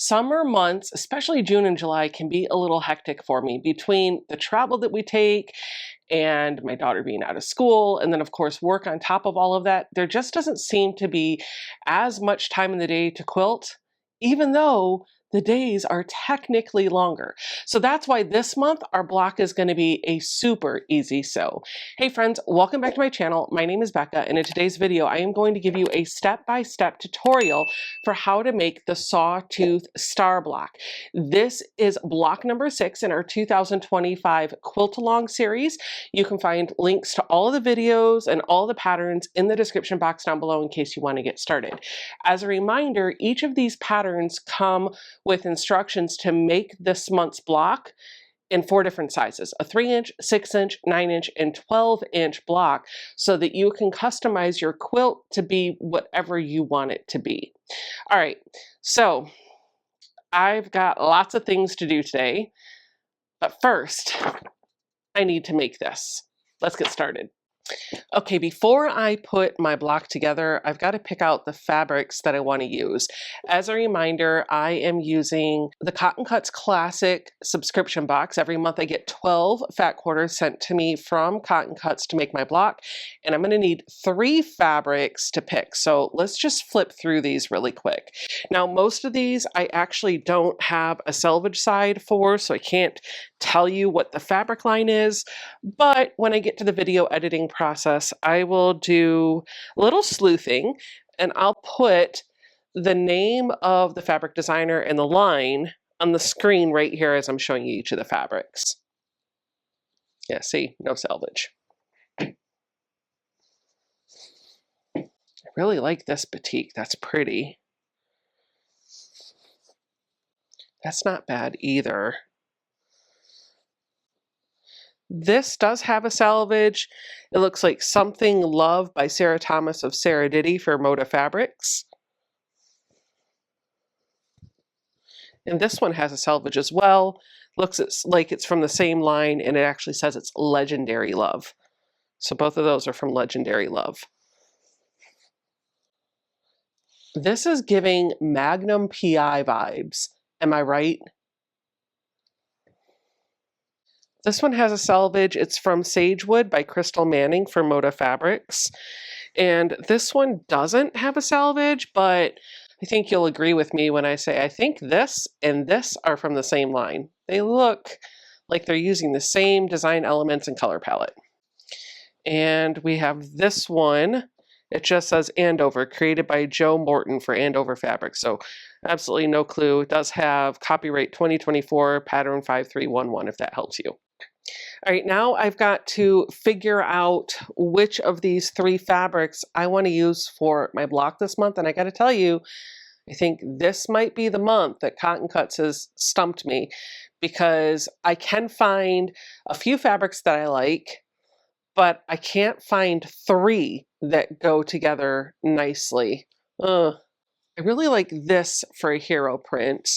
Summer months, especially June and July, can be a little hectic for me between the travel that we take and my daughter being out of school, and then, of course, work on top of all of that. There just doesn't seem to be as much time in the day to quilt, even though the days are technically longer. So that's why this month our block is going to be a super easy sew. Hey friends, welcome back to my channel. My name is Becca, and in today's video I am going to give you a step-by-step tutorial for how to make the Sawtooth star block. This is block number 6 in our 2025 quilt along series. You can find links to all of the videos and all the patterns in the description box down below in case you want to get started. As a reminder, each of these patterns come with instructions to make this month's block in 4 different sizes, a 3-inch, 6-inch, 9-inch, and 12-inch block, so that you can customize your quilt to be whatever you want it to be. All right, so I've got lots of things to do today, but first, I need to make this. Let's get started. Okay, before I put my block together, I've got to pick out the fabrics that I want to use. As a reminder, I am using the Cotton Cuts Classic subscription box. Every month I get 12 fat quarters sent to me from Cotton Cuts to make my block, and I'm going to need 3 fabrics to pick. So let's just flip through these really quick. Now, most of these I actually don't have a selvage side for, so I can't tell you what the fabric line is, but when I get to the video editing process, I will do a little sleuthing and I'll put the name of the fabric designer and the line on the screen right here as I'm showing you each of the fabrics. Yeah, see, no selvage. I really like this batik. That's pretty. That's not bad either. This does have a selvage. It looks like Something Love by Sarah Thomas of Sarah Diddy for Moda Fabrics. And this one has a selvage as well. Looks like it's from the same line, and it actually says it's Legendary Love. So both of those are from Legendary Love. This is giving Magnum PI vibes. Am I right? This one has a selvage. It's from Sagewood by Crystal Manning for Moda Fabrics. And this one doesn't have a selvage, but I think you'll agree with me when I say I think this and this are from the same line. They look like they're using the same design elements and color palette. And we have this one. It just says Andover, created by Joe Morton for Andover Fabrics. So absolutely no clue. It does have copyright 2024 pattern 5311 if that helps you. All right, now I've got to figure out which of these 3 fabrics I want to use for my block this month. And I got to tell you, I think this might be the month that Cotton Cuts has stumped me, because I can find a few fabrics that I like, but I can't find 3 that go together nicely. I really like this for a hero print.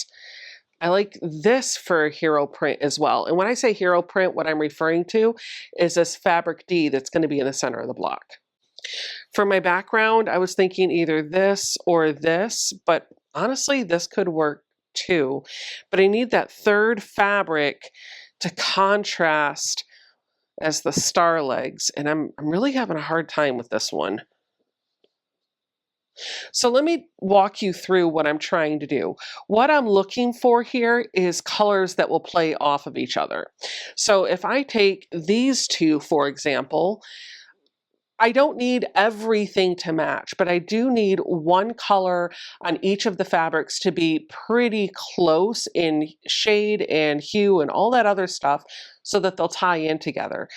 I like this for a hero print as well. And when I say hero print, what I'm referring to is this fabric D that's going to be in the center of the block. For my background, I was thinking either this or this, but honestly, this could work too. But I need that 3rd fabric to contrast as the star legs, and I'm really having a hard time with this one. So let me walk you through what I'm trying to do. What I'm looking for here is colors that will play off of each other. So if I take these 2, for example, I don't need everything to match, but I do need one color on each of the fabrics to be pretty close in shade and hue and all that other stuff so that they'll tie in together.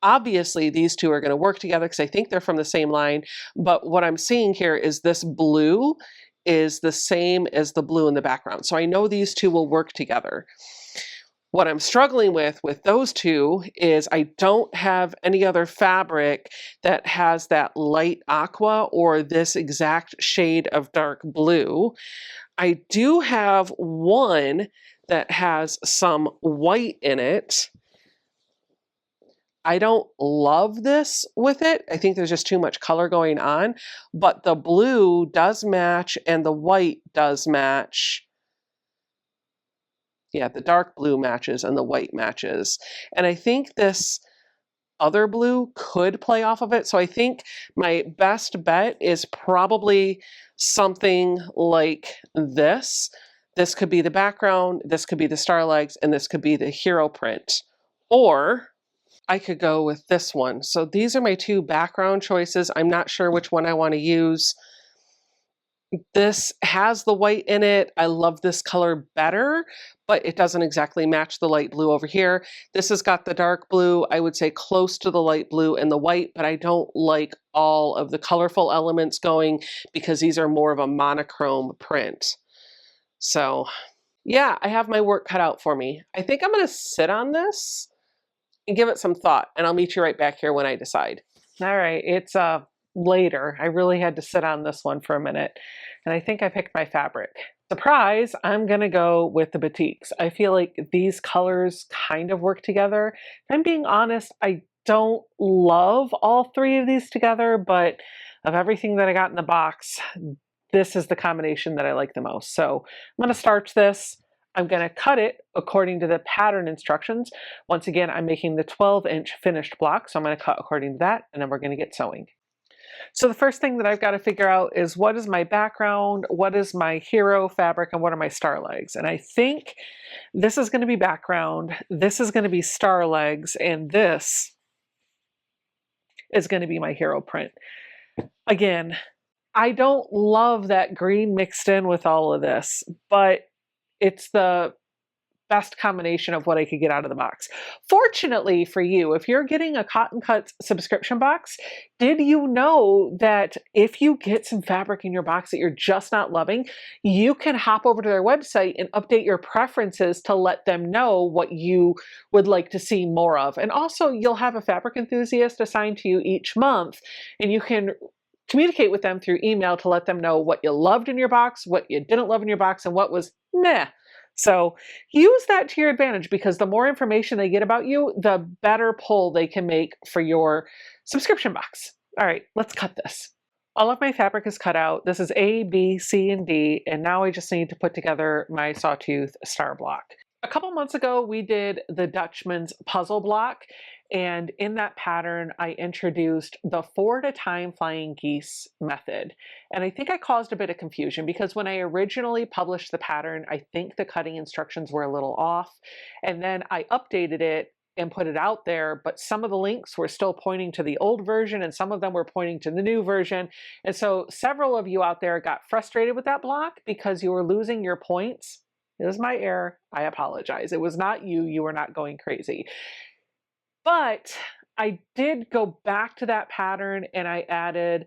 Obviously, these 2 are going to work together because I think they're from the same line, but what I'm seeing here is this blue is the same as the blue in the background. So I know these 2 will work together. What I'm struggling with those 2 is I don't have any other fabric that has that light aqua or this exact shade of dark blue. I do have one that has some white in it. I don't love this with it. I think there's just too much color going on, but the blue does match and the white does match Yeah, the dark blue matches and the white matches. And I think this other blue could play off of it. So I think my best bet is probably something like this. This could be the background, this could be the star legs, and this could be the hero print. Or I could go with this one. So these are my two background choices. I'm not sure which one I want to use. This has the white in it. I love this color better, but it doesn't exactly match the light blue over here. This has got the dark blue, I would say close to the light blue and the white, but I don't like all of the colorful elements going because these are more of a monochrome print. So yeah, I have my work cut out for me. I think I'm gonna sit on this and give it some thought, and I'll meet you right back here when I decide. All right, it's later. I really had to sit on this one for a minute, and I think I picked my fabric. Surprise, I'm gonna go with the batiks. I feel like these colors kind of work together. If I'm being honest, I don't love all three of these together, but of everything that I got in the box, this is the combination that I like the most. So I'm gonna starch this. I'm going to cut it according to the pattern instructions. Once again, I'm making the 12-inch finished block, so I'm going to cut according to that, and then we're going to get sewing. So the first thing that I've got to figure out is what is my background, what is my hero fabric, and what are my star legs. And I think this is going to be background, this is going to be star legs, and this is going to be my hero print. Again, I don't love that green mixed in with all of this, but it's the best combination of what I could get out of the box. Fortunately for you, if you're getting a Cotton Cuts subscription box, did you know that if you get some fabric in your box that you're just not loving, you can hop over to their website and update your preferences to let them know what you would like to see more of. And also you'll have a fabric enthusiast assigned to you each month, and you can communicate with them through email to let them know what you loved in your box, what you didn't love in your box, and what was meh. So use that to your advantage, because the more information they get about you, the better pull they can make for your subscription box. All right, let's cut this. All of my fabric is cut out. This is A, B, C, and D, and now I just need to put together my Sawtooth star block. A couple months ago, we did the Dutchman's puzzle block, and in that pattern, I introduced the 4-at-a-time flying geese method. And I think I caused a bit of confusion because when I originally published the pattern, I think the cutting instructions were a little off. And then I updated it and put it out there, but some of the links were still pointing to the old version and some of them were pointing to the new version. And so several of you out there got frustrated with that block because you were losing your points. It was my error. I apologize. It was not you. You were not going crazy. But I did go back to that pattern and I added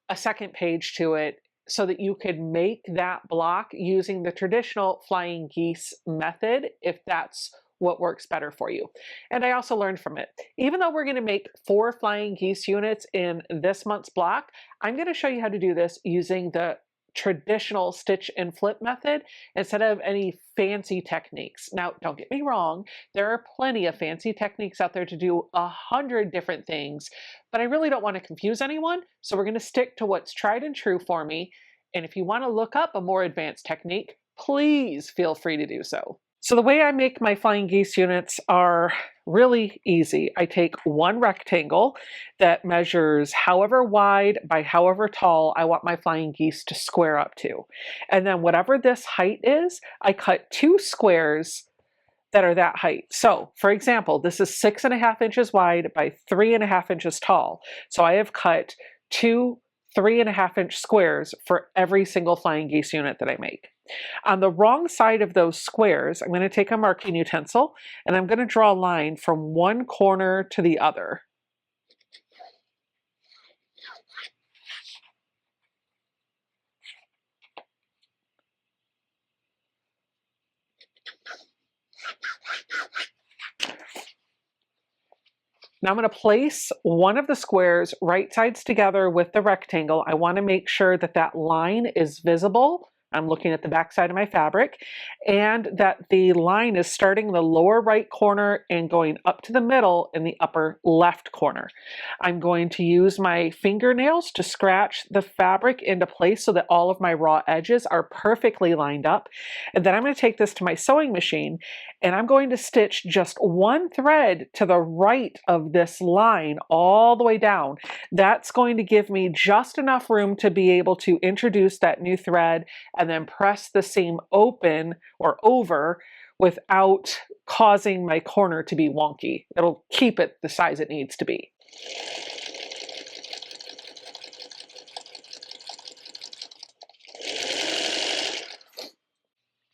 a second page to it so that you could make that block using the traditional flying geese method if that's what works better for you. And I also learned from it. Even though we're going to make 4 flying geese units in this month's block, I'm going to show you how to do this using the traditional stitch and flip method instead of any fancy techniques. Now, don't get me wrong, there are plenty of fancy techniques out there to do 100 different things, but I really don't want to confuse anyone, so we're going to stick to what's tried and true for me. And if you want to look up a more advanced technique, please feel free to do so. So the way I make my flying geese units are really easy. I take one rectangle that measures however wide by however tall I want my flying geese to square up to. And then whatever this height is, I cut 2 squares that are that height. So for example, this is 6.5 inches wide by 3.5 inches tall. So I have cut 2 3.5-inch squares for every single flying geese unit that I make. On the wrong side of those squares, I'm going to take a marking utensil and I'm going to draw a line from one corner to the other. Now I'm going to place one of the squares right sides together with the rectangle. I want to make sure that that line is visible I'm looking at the back side of my fabric, and that the line is starting in the lower right corner and going up to the middle in the upper left corner. I'm going to use my fingernails to scratch the fabric into place so that all of my raw edges are perfectly lined up. And then I'm going to take this to my sewing machine, and I'm going to stitch just one thread to the right of this line all the way down. That's going to give me just enough room to be able to introduce that new thread and then press the seam open or over without causing my corner to be wonky. It'll keep it the size it needs to be.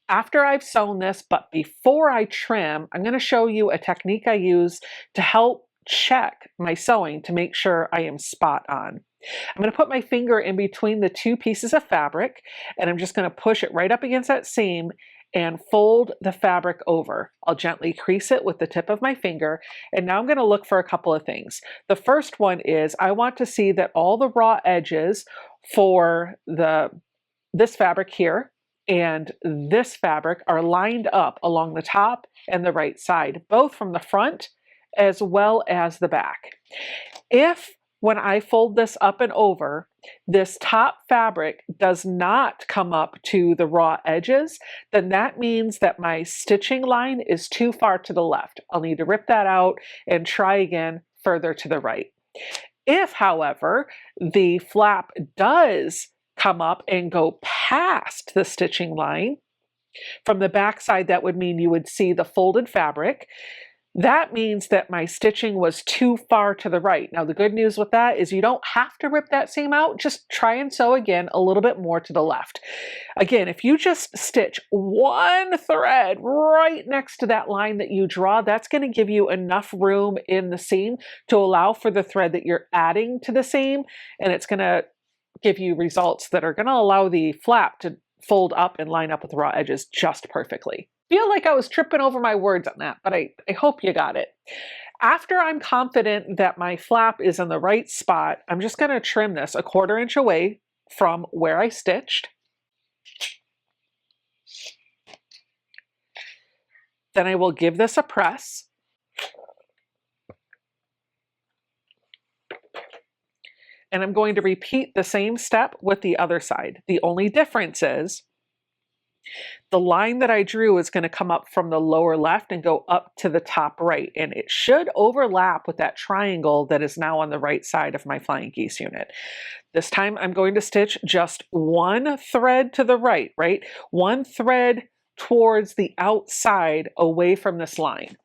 After I've sewn this, but before I trim, I'm going to show you a technique I use to help check my sewing to make sure I am spot on. I'm going to put my finger in between the two pieces of fabric, and I'm just going to push it right up against that seam and fold the fabric over. I'll gently crease it with the tip of my finger, and now I'm going to look for a couple of things. The first one is I want to see that all the raw edges for this fabric here and this fabric are lined up along the top and the right side, both from the front as well as the back. If when I fold this up and over, this top fabric does not come up to the raw edges, then that means that my stitching line is too far to the left. I'll need to rip that out and try again further to the right. If, however, the flap does come up and go past the stitching line, from the back side, that would mean you would see the folded fabric. That means that my stitching was too far to the right. Now, the good news with that is you don't have to rip that seam out. Just try and sew again a little bit more to the left. Again, if you just stitch one thread right next to that line that you draw, that's going to give you enough room in the seam to allow for the thread that you're adding to the seam, and it's going to give you results that are going to allow the flap to fold up and line up with the raw edges just perfectly. Feel like I was tripping over my words on that, but I hope you got it. After I'm confident that my flap is in the right spot, I'm just going to trim this 1/4 inch away from where I stitched. Then I will give this a press. And I'm going to repeat the same step with the other side. The only difference is the line that I drew is going to come up from the lower left and go up to the top right. And it should overlap with that triangle that is now on the right side of my flying geese unit. This time I'm going to stitch just one thread to the right, one thread towards the outside away from this line.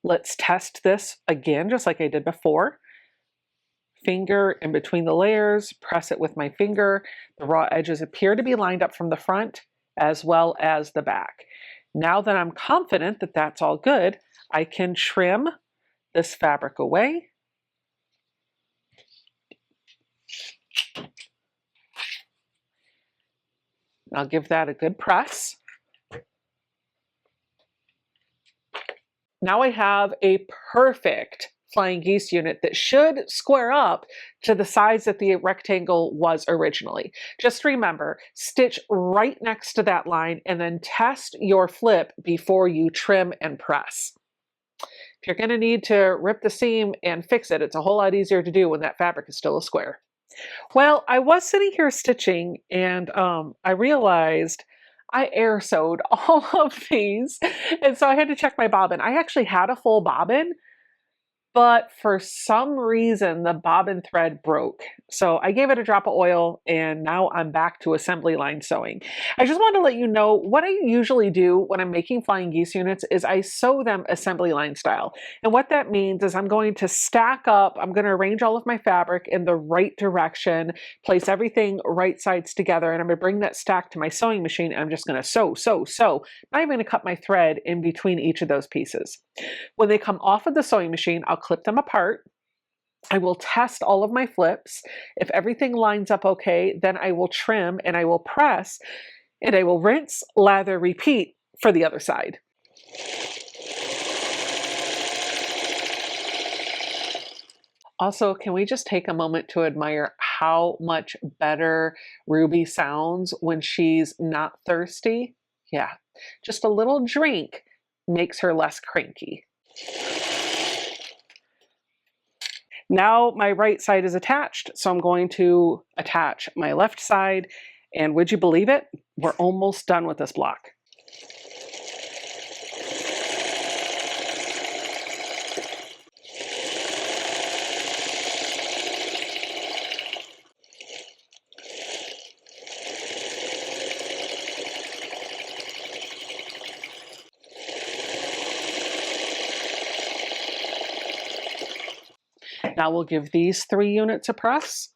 Let's test this again, just like I did before. Finger in between the layers, press it with my finger. The raw edges appear to be lined up from the front as well as the back. Now that I'm confident that that's all good, I can trim this fabric away. I'll give that a good press. Now I have a perfect flying geese unit that should square up to the size that the rectangle was originally. Just remember, stitch right next to that line and then test your flip before you trim and press. If you're going to need to rip the seam and fix it, it's a whole lot easier to do when that fabric is still a square. Well, I was sitting here stitching and I realized I air sewed all of these, and so I had to check my bobbin. I actually had a full bobbin, but for some reason the bobbin thread broke. So I gave it a drop of oil and now I'm back to assembly line sewing. I just want to let you know what I usually do when I'm making flying geese units is I sew them assembly line style. And what that means is I'm going to stack up, I'm going to arrange all of my fabric in the right direction, place everything right sides together, and I'm going to bring that stack to my sewing machine and I'm just going to sew. Not even going to cut my thread in between each of those pieces. When they come off of the sewing machine, I'll clip them apart. I will test all of my flips. If everything lines up okay, then I will trim and I will press and I will rinse, lather, repeat for the other side. Also, can we just take a moment to admire how much better Ruby sounds when she's not thirsty? Yeah, just a little drink makes her less cranky. Now my right side is attached, so I'm going to attach my left side, and would you believe it? We're almost done with this block. Now we'll give these 3 units a press.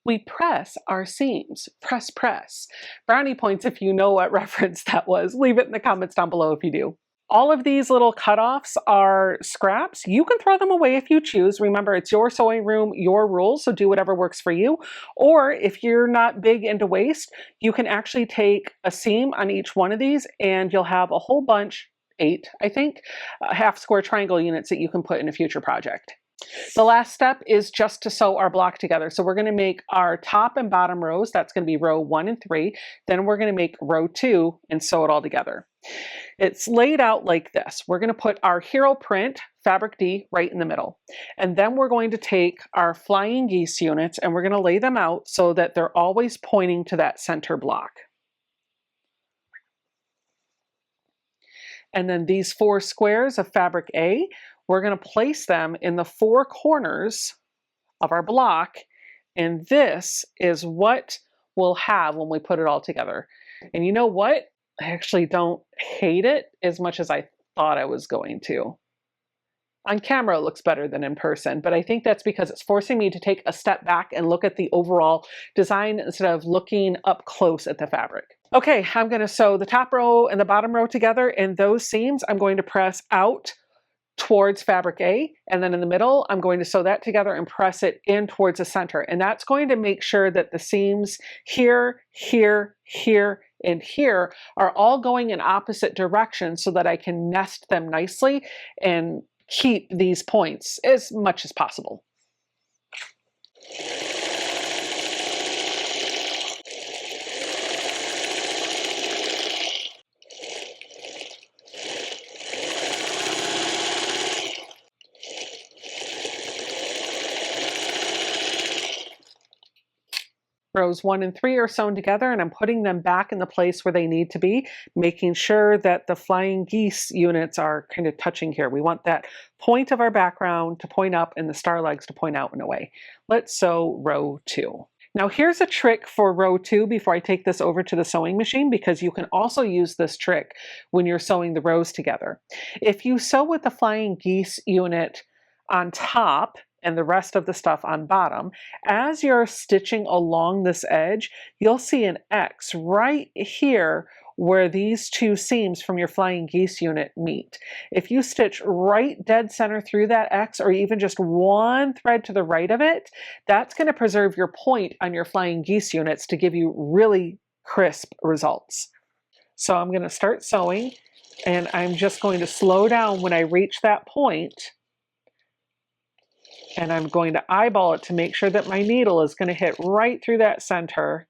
We press our seams. Press, press. Brownie points if you know what reference that was. Leave it in the comments down below if you do. All of these little cutoffs are scraps. You can throw them away if you choose. Remember, it's your sewing room, your rules, so do whatever works for you. Or if you're not big into waste, you can actually take a seam on each one of these and you'll have a whole bunch, 8, I think, half square triangle units that you can put in a future project. The last step is just to sew our block together. So we're going to make our top and bottom rows. That's going to be row 1 and 3. Then we're going to make row 2 and sew it all together. It's laid out like this. We're going to put our hero print, fabric D, right in the middle. And then we're going to take our flying geese units and we're going to lay them out so that they're always pointing to that center block. And then these 4 squares of fabric A, we're going to place them in the 4 corners of our block, and this is what we'll have when we put it all together. And you know what? I actually don't hate it as much as I thought I was going to. On camera, it looks better than in person, but I think that's because it's forcing me to take a step back and look at the overall design instead of looking up close at the fabric. Okay, I'm going to sew the top row and the bottom row together, and those seams I'm going to press out towards fabric A, and then in the middle I'm going to sew that together and press it in towards the center, and that's going to make sure that the seams here, here, here, and here are all going in opposite directions so that I can nest them nicely and keep these points as much as possible. Rows 1 and 3 are sewn together, and I'm putting them back in the place where they need to be, making sure that the flying geese units are kind of touching here. We want that point of our background to point up and the star legs to point out and away. Let's sew row 2. Now here's a trick for row 2 before I take this over to the sewing machine, because you can also use this trick when you're sewing the rows together. If you sew with the flying geese unit on top and the rest of the stuff on bottom, as you're stitching along this edge, you'll see an X right here where these 2 seams from your flying geese unit meet. If you stitch right dead center through that X, or even just 1 thread to the right of it, that's going to preserve your point on your flying geese units to give you really crisp results. So I'm going to start sewing, and I'm just going to slow down when I reach that point. And I'm going to eyeball it to make sure that my needle is going to hit right through that center,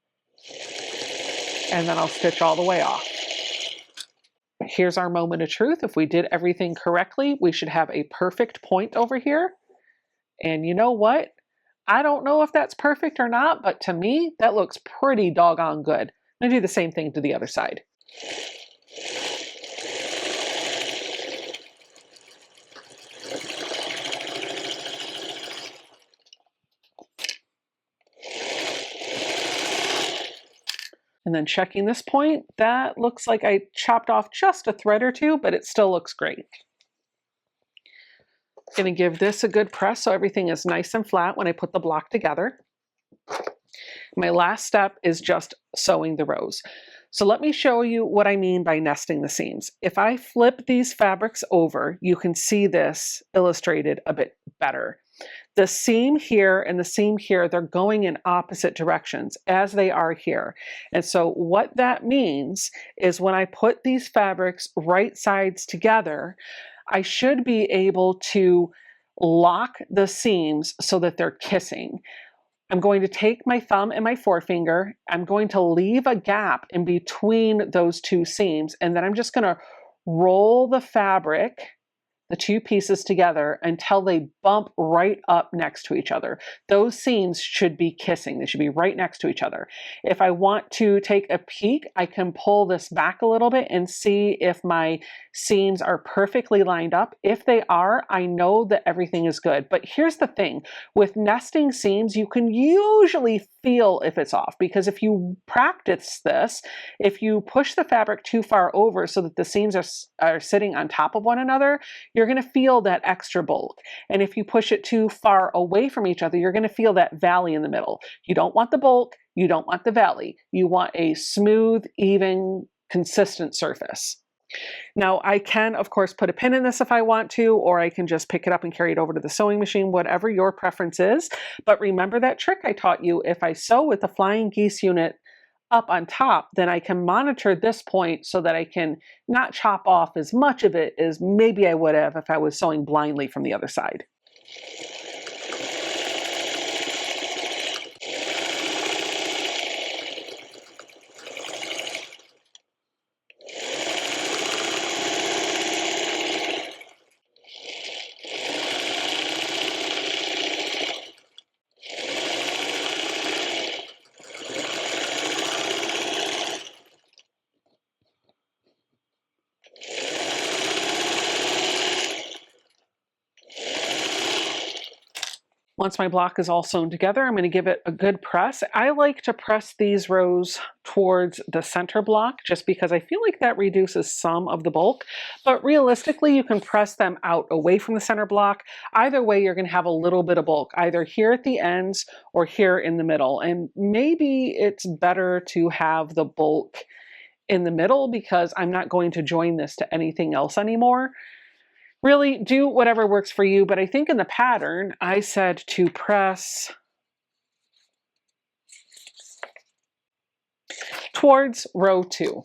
and then I'll stitch all the way off. Here's our moment of truth. If we did everything correctly, we should have a perfect point over here. And you know what? I don't know if that's perfect or not, but to me, that looks pretty doggone good. I'm going to do the same thing to the other side. And then checking this point, that looks like I chopped off just a thread or 2, but it still looks great. I'm going to give this a good press so everything is nice and flat when I put the block together. My last step is just sewing the rows. So let me show you what I mean by nesting the seams. If I flip these fabrics over, you can see this illustrated a bit better. The seam here and the seam here, they're going in opposite directions as they are here. And so what that means is when I put these fabrics right sides together, I should be able to lock the seams so that they're kissing. I'm going to take my thumb and my forefinger. I'm going to leave a gap in between those two seams, and then I'm just going to roll the fabric, the two pieces together until they bump right up next to each other. Those seams should be kissing. They should be right next to each other. If I want to take a peek, I can pull this back a little bit and see if my seams are perfectly lined up. If they are, I know that everything is good. But here's the thing, with nesting seams, you can usually feel if it's off, because if you practice this, if you push the fabric too far over so that the seams are sitting on top of one another, you're going to feel that extra bulk. And if you push it too far away from each other, you're going to feel that valley in the middle. You don't want the bulk, you don't want the valley. You want a smooth, even, consistent surface. Now, I can, of course, put a pin in this if I want to, or I can just pick it up and carry it over to the sewing machine, whatever your preference is. But remember that trick I taught you. If I sew with the flying geese unit up on top, then I can monitor this point so that I can not chop off as much of it as maybe I would have if I was sewing blindly from the other side. Once my block is all sewn together, I'm going to give it a good press. I like to press these rows towards the center block just because I feel like that reduces some of the bulk. But realistically, you can press them out away from the center block. Either way, you're going to have a little bit of bulk, either here at the ends or here in the middle. And maybe it's better to have the bulk in the middle because I'm not going to join this to anything else anymore. Really, do whatever works for you, but I think in the pattern, I said to press towards row 2.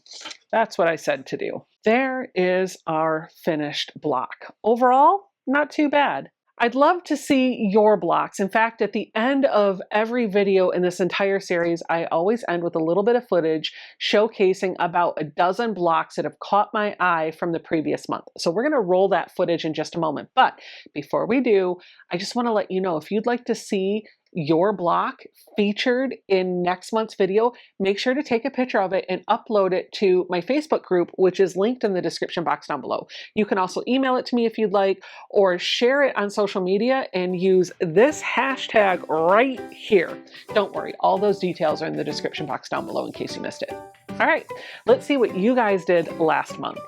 That's what I said to do. There is our finished block. Overall, not too bad. I'd love to see your blocks. In fact, at the end of every video in this entire series, I always end with a little bit of footage showcasing about a dozen blocks that have caught my eye from the previous month. So we're going to roll that footage in just a moment. But before we do, I just want to let you know, if you'd like to see your block featured in next month's video, make sure to take a picture of it and upload it to my Facebook group, which is linked in the description box down below. You can also email it to me if you'd like, or share it on social media and use this hashtag right here. Don't worry, all those details are in the description box down below in case you missed it. All right, let's see what you guys did last month.